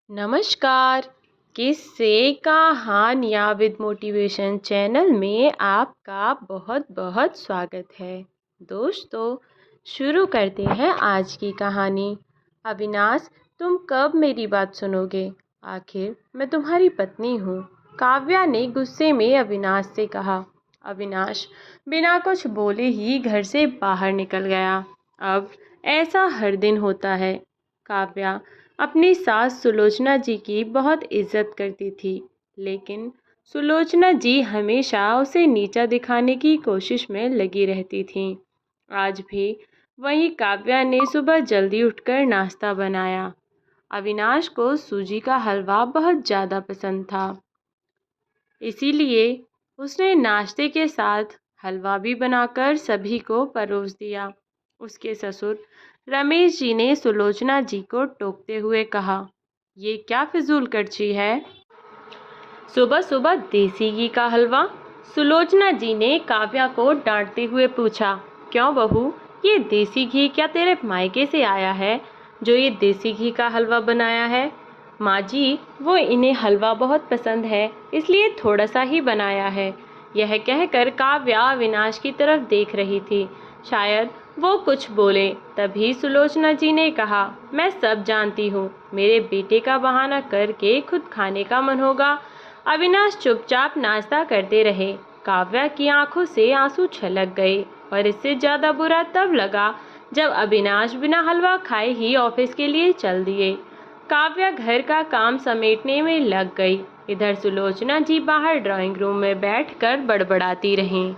नमस्कार। किस्से कहानियाँ विद मोटिवेशन चैनल में आपका बहुत बहुत स्वागत है। दोस्तों, शुरू करते हैं आज की कहानी। अविनाश, तुम कब मेरी बात सुनोगे? आखिर मैं तुम्हारी पत्नी हूँ, काव्या ने गुस्से में अविनाश से कहा। अविनाश बिना कुछ बोले ही घर से बाहर निकल गया। अब ऐसा हर दिन होता है। काव्या अपनी सास सुलोचना जी की बहुत इज्जत करती थी, लेकिन सुलोचना जी हमेशा उसे नीचा दिखाने की कोशिश में लगी रहती थीं। आज भी वही काव्या ने सुबह जल्दी उठकर नाश्ता बनाया। अविनाश को सूजी का हलवा बहुत ज़्यादा पसंद था, इसीलिए उसने नाश्ते के साथ हलवा भी बनाकर सभी को परोस दिया। उसके ससुर रमेश जी ने सुलोचना जी को टोकते हुए कहा, ये क्या फिजूल खर्ची है? सुबह सुबह देसी घी का हलवा? सुलोचना जी ने काव्या को डांटते हुए पूछा। क्यों बहू, ये देसी घी क्या तेरे मायके से आया है जो ये देसी घी का हलवा बनाया है? माँ जी, वो इन्हें हलवा बहुत पसंद है, इसलिए थोड़ा सा ही बनाया है। यह कहकर काव्या अविनाश की तरफ देख रही थी। शायद वो कुछ बोले, तभी सुलोचना जी ने कहा, मैं सब जानती हूँ, मेरे बेटे का बहाना करके खुद खाने का मन होगा। अविनाश चुपचाप नाश्ता करते रहे। काव्या की आंखों से आंसू छलक गए और इससे ज़्यादा बुरा तब लगा जब अविनाश बिना हलवा खाए ही ऑफिस के लिए चल दिए। काव्या घर का काम समेटने में लग गई। इधर सुलोचना जी बाहर ड्राइंग रूम में बैठकर बड़बड़ाती रहीं।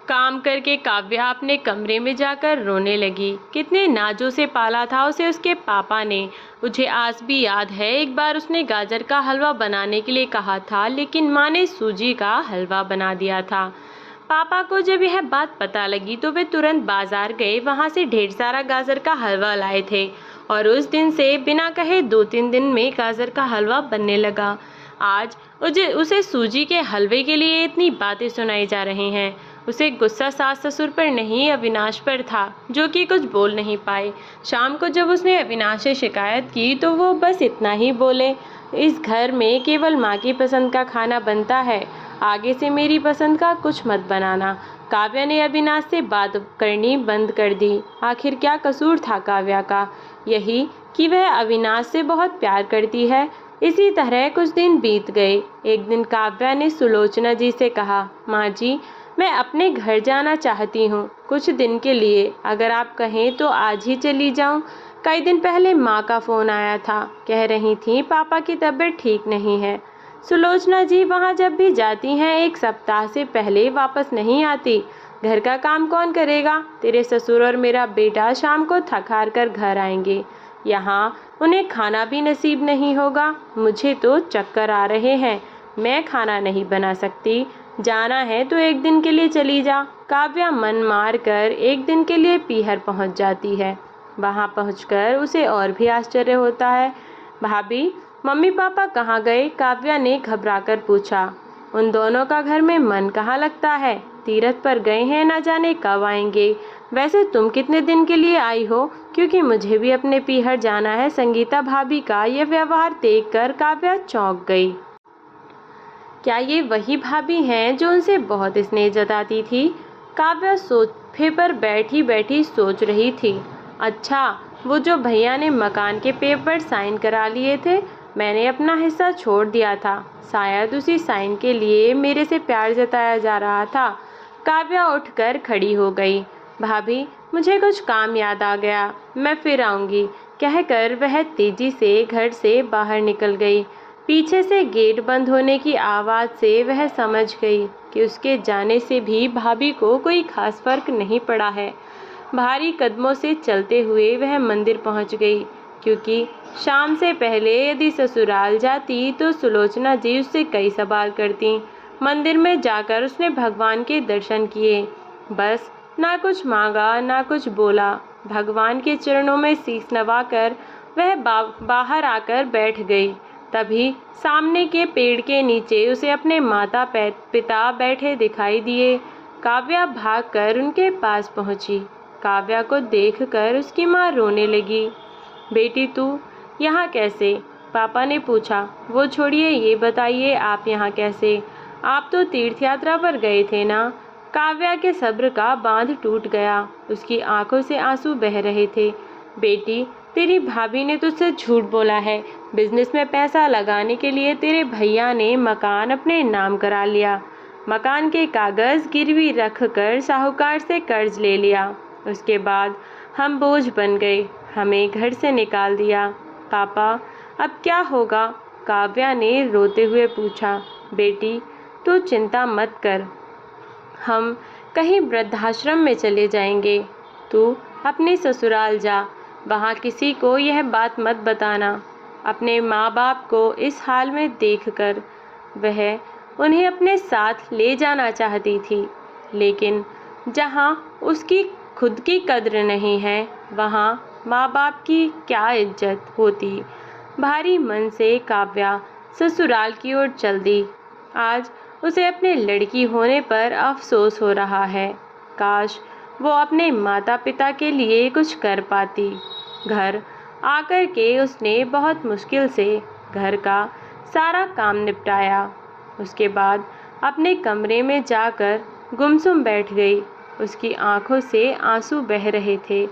काम करके काव्या अपने कमरे में जाकर रोने लगी। कितने नाजों से पाला था उसे उसके पापा ने। मुझे आज भी याद है, एक बार उसने गाजर का हलवा बनाने के लिए कहा था, लेकिन माँ ने सूजी का हलवा बना दिया था। पापा को जब यह बात पता लगी तो वे तुरंत बाजार गए, वहाँ से ढेर सारा गाजर का हलवा लाए थे और उस दिन से बिना कहे 2-3 दिन में गाजर का हलवा बनने लगा। आज उसे सूजी के हलवे के लिए इतनी बातें सुनाई जा रही हैं। उसे गुस्सा सास ससुर पर नहीं, अविनाश पर था, जो कि कुछ बोल नहीं पाए। शाम को जब उसने अविनाश से शिकायत की तो वो बस इतना ही बोले, इस घर में केवल माँ की पसंद का खाना बनता है, आगे से मेरी पसंद का कुछ मत बनाना। काव्या ने अविनाश से बात करनी बंद कर दी। आखिर क्या कसूर था काव्या का? यही कि वह अविनाश से बहुत प्यार करती है। इसी तरह कुछ दिन बीत गए। एक दिन काव्या ने सुलोचना जी से कहा, माँ जी, मैं अपने घर जाना चाहती हूँ कुछ दिन के लिए, अगर आप कहें तो आज ही चली जाऊँ। कई दिन पहले माँ का फ़ोन आया था, कह रही थी पापा की तबीयत ठीक नहीं है। सुलोचना जी वहाँ जब भी जाती हैं 1 सप्ताह से पहले वापस नहीं आती। घर का काम कौन करेगा? तेरे ससुर और मेरा बेटा शाम को थक हार कर घर आएंगे, यहाँ उन्हें खाना भी नसीब नहीं होगा। मुझे तो चक्कर आ रहे हैं, मैं खाना नहीं बना सकती। जाना है तो एक दिन के लिए चली जा। काव्या मन मार कर एक दिन के लिए पीहर पहुंच जाती है। वहां पहुंचकर उसे और भी आश्चर्य होता है। भाभी, मम्मी पापा कहाँ गए? काव्या ने घबराकर पूछा। उन दोनों का घर में मन कहाँ लगता है, तीरथ पर गए हैं, ना जाने कब आएंगे। वैसे तुम कितने दिन के लिए आई हो? क्योंकि मुझे भी अपने पीहर जाना है। संगीता भाभी का यह व्यवहार देखकर काव्या चौंक गई। क्या ये वही भाभी हैं जो उनसे बहुत स्नेह जताती थी? काव्या सोफे पर बैठी बैठी सोच रही थी। अच्छा, वो जो भैया ने मकान के पेपर साइन करा लिए थे, मैंने अपना हिस्सा छोड़ दिया था, शायद उसी साइन के लिए मेरे से प्यार जताया जा रहा था। काव्या उठकर खड़ी हो गई। भाभी, मुझे कुछ काम याद आ गया, मैं फिर आऊँगी, कहकर वह तेजी से घर से बाहर निकल गई। पीछे से गेट बंद होने की आवाज़ से वह समझ गई कि उसके जाने से भी भाभी को कोई खास फर्क नहीं पड़ा है। भारी कदमों से चलते हुए वह मंदिर पहुंच गई, क्योंकि शाम से पहले यदि ससुराल जाती तो सुलोचना जी उससे कई सवाल करती। मंदिर में जाकर उसने भगवान के दर्शन किए, बस ना कुछ मांगा ना कुछ बोला। भगवान के चरणों में शीश नवाकर वह बाहर आकर बैठ गई। तभी सामने के पेड़ के नीचे उसे अपने माता पिता बैठे दिखाई दिए। काव्या भागकर उनके पास पहुंची। काव्या को देखकर उसकी माँ रोने लगी। बेटी, तू यहाँ कैसे? पापा ने पूछा। वो छोड़िए, ये बताइए आप यहाँ कैसे? आप तो तीर्थ यात्रा पर गए थे ना? काव्या के सब्र का बांध टूट गया। उसकी आंखों से आंसू बह रहे थे। बेटी, तेरी भाभी ने तुझसे झूठ बोला है। बिजनेस में पैसा लगाने के लिए तेरे भैया ने मकान अपने नाम करा लिया। मकान के कागज गिरवी रख कर साहूकार से कर्ज ले लिया। उसके बाद हम बोझ बन गए, हमें घर से निकाल दिया। पापा, अब क्या होगा? काव्या ने रोते हुए पूछा। बेटी, तू चिंता मत कर, हम कहीं वृद्धाश्रम में चले जाएंगे। तू अपने ससुराल जा, वहाँ किसी को यह बात मत बताना। अपने माँ बाप को इस हाल में देखकर वह उन्हें अपने साथ ले जाना चाहती थी, लेकिन जहाँ उसकी खुद की कद्र नहीं है, वहाँ माँ बाप की क्या इज्जत होती। भारी मन से काव्या ससुराल की ओर चल दी। आज उसे अपने लड़की होने पर अफसोस हो रहा है। काश वो अपने माता पिता के लिए कुछ कर पाती। घर आकर के उसने बहुत मुश्किल से घर का सारा काम निपटाया। उसके बाद अपने कमरे में जाकर गुमसुम बैठ गई। उसकी आंखों से आंसू बह रहे थे।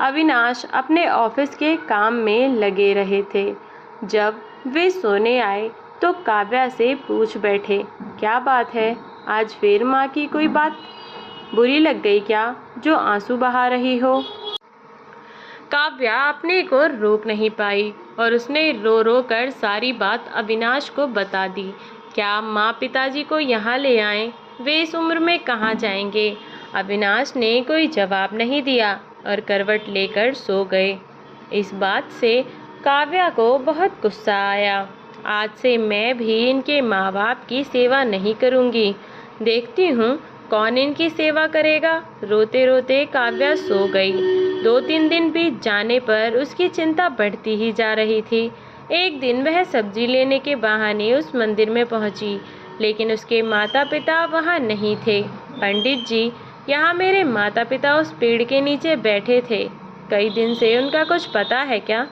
अविनाश अपने ऑफिस के काम में लगे रहे थे। जब वे सोने आए तो काव्या से पूछ बैठे, क्या बात है, आज फिर माँ की कोई बात बुरी लग गई क्या, जो आंसू बहा रही हो? काव्या अपने को रोक नहीं पाई और उसने रो रो कर सारी बात अविनाश को बता दी। क्या माँ पिताजी को यहाँ ले आएं? वे इस उम्र में कहाँ जाएंगे? अविनाश ने कोई जवाब नहीं दिया और करवट लेकर सो गए। इस बात से काव्या को बहुत गुस्सा आया। आज से मैं भी इनके माँ बाप की सेवा नहीं करूँगी। देखती हूँ कौन इनकी सेवा करेगा। रोते रोते काव्या सो गई। 2-3 दिन बीत जाने पर उसकी चिंता बढ़ती ही जा रही थी। एक दिन वह सब्जी लेने के बहाने उस मंदिर में पहुंची, लेकिन उसके माता पिता वहां नहीं थे। पंडित जी, यहाँ मेरे माता पिता उस पेड़ के नीचे बैठे थे। कई दिन से उनका कुछ पता है क्या?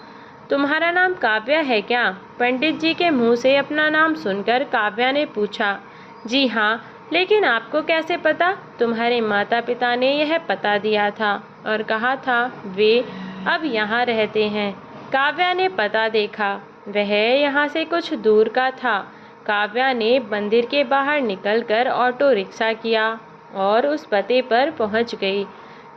तुम्हारा नाम काव्या है क्या? पंडित जी के मुंह से अपना नाम सुनकर काव्या ने पूछा। जी हाँ, लेकिन आपको कैसे पता? तुम्हारे माता पिता ने यह पता दिया था और कहा था वे अब यहाँ रहते हैं। काव्या ने पता देखा, वह यहाँ से कुछ दूर का था। काव्या ने मंदिर के बाहर निकलकर ऑटो रिक्शा किया और उस पते पर पहुँच गई।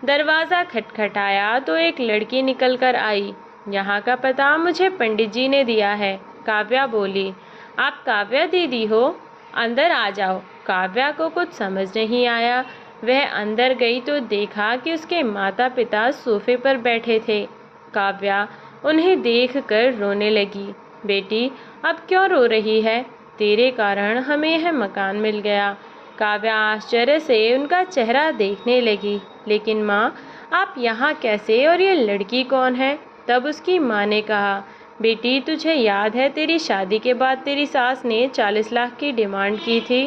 दरवाज़ा खटखटाया तो एक लड़की निकल कर आई। यहाँ का पता मुझे पंडित जी ने दिया है, काव्या बोली। आप काव्या दीदी हो? अंदर आ जाओ। काव्या को कुछ समझ नहीं आया। वह अंदर गई तो देखा कि उसके माता पिता सोफे पर बैठे थे। काव्या उन्हें देखकर रोने लगी। बेटी, अब क्यों रो रही है? तेरे कारण हमें यह मकान मिल गया। काव्या आश्चर्य से उनका चेहरा देखने लगी। लेकिन माँ, आप यहाँ कैसे और ये लड़की कौन है? तब उसकी माँ ने कहा, बेटी तुझे याद है तेरी शादी के बाद तेरी सास ने 40 लाख की डिमांड की थी।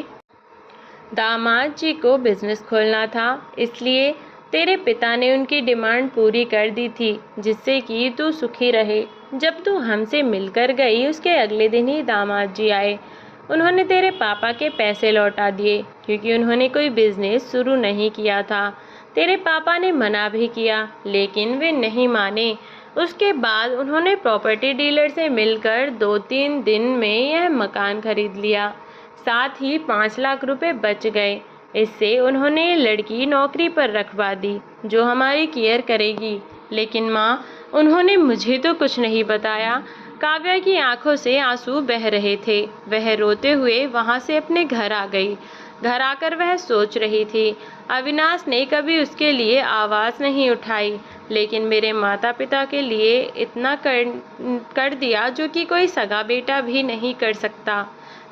दामाद जी को बिजनेस खोलना था, इसलिए तेरे पिता ने उनकी डिमांड पूरी कर दी थी, जिससे कि तू सुखी रहे। जब तू हमसे मिलकर गई उसके अगले दिन ही दामाद जी आए। उन्होंने तेरे पापा के पैसे लौटा दिए, क्योंकि उन्होंने कोई बिजनेस शुरू नहीं किया था। तेरे पापा ने मना भी किया, लेकिन वे नहीं माने। उसके बाद उन्होंने प्रॉपर्टी डीलर से मिलकर 2-3 दिन में यह मकान खरीद लिया। साथ ही 5 लाख रुपए बच गए। इससे उन्होंने लड़की नौकरी पर रखवा दी, जो हमारी केयर करेगी। लेकिन माँ, उन्होंने मुझे तो कुछ नहीं बताया। काव्या की आंखों से आंसू बह रहे थे। वह रोते हुए वहाँ से अपने घर आ गई। घर आकर वह सोच रही थी, अविनाश ने कभी उसके लिए आवाज़ नहीं उठाई, लेकिन मेरे माता पिता के लिए इतना कर दिया जो कि कोई सगा बेटा भी नहीं कर सकता।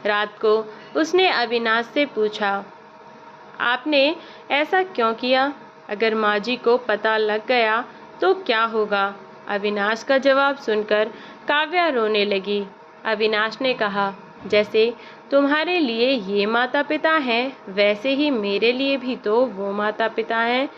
रात को उसने अविनाश से पूछा, आपने ऐसा क्यों किया? अगर माँ जी को पता लग गया तो क्या होगा? अविनाश का जवाब सुनकर काव्या रोने लगी। अविनाश ने कहा, जैसे तुम्हारे लिए ये माता पिता हैं, वैसे ही मेरे लिए भी तो वो माता पिता हैं।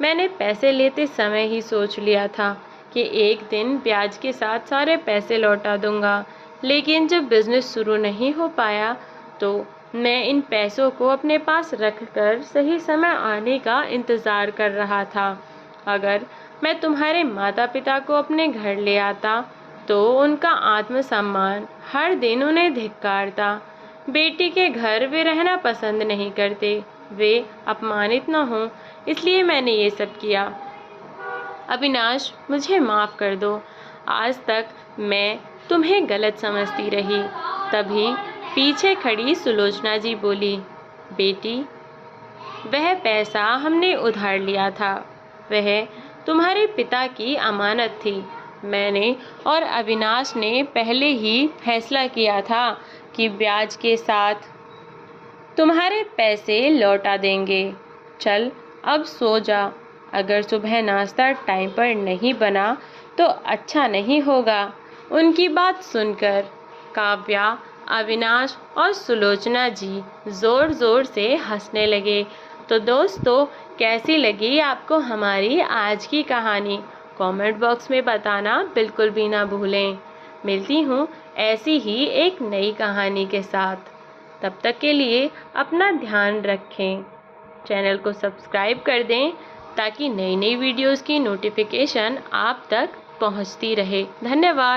मैंने पैसे लेते समय ही सोच लिया था कि एक दिन ब्याज के साथ सारे पैसे लौटा दूंगा, लेकिन जब बिज़नेस शुरू नहीं हो पाया तो मैं इन पैसों को अपने पास रखकर सही समय आने का इंतज़ार कर रहा था। अगर मैं तुम्हारे माता पिता को अपने घर ले आता तो उनका आत्मसम्मान हर दिन उन्हें धिक्कारता। बेटी के घर वे रहना पसंद नहीं करते, वे अपमानित न हों, इसलिए मैंने ये सब किया। अविनाश, मुझे माफ़ कर दो। आज तक मैं तुम्हें गलत समझती रही। तभी पीछे खड़ी सुलोचना जी बोली, बेटी, वह पैसा हमने उधार लिया था, वह तुम्हारे पिता की अमानत थी। मैंने और अविनाश ने पहले ही फैसला किया था कि ब्याज के साथ तुम्हारे पैसे लौटा देंगे। चल अब सो जा। अगर सुबह नाश्ता टाइम पर नहीं बना तो अच्छा नहीं होगा। उनकी बात सुनकर काव्या, अविनाश और सुलोचना जी ज़ोर ज़ोर से हंसने लगे। तो दोस्तों, कैसी लगी आपको हमारी आज की कहानी? कमेंट बॉक्स में बताना बिल्कुल भी ना भूलें। मिलती हूँ ऐसी ही एक नई कहानी के साथ। तब तक के लिए अपना ध्यान रखें। चैनल को सब्सक्राइब कर दें ताकि नई नई वीडियोज़ की नोटिफिकेशन आप तक पहुंचती रहे। धन्यवाद।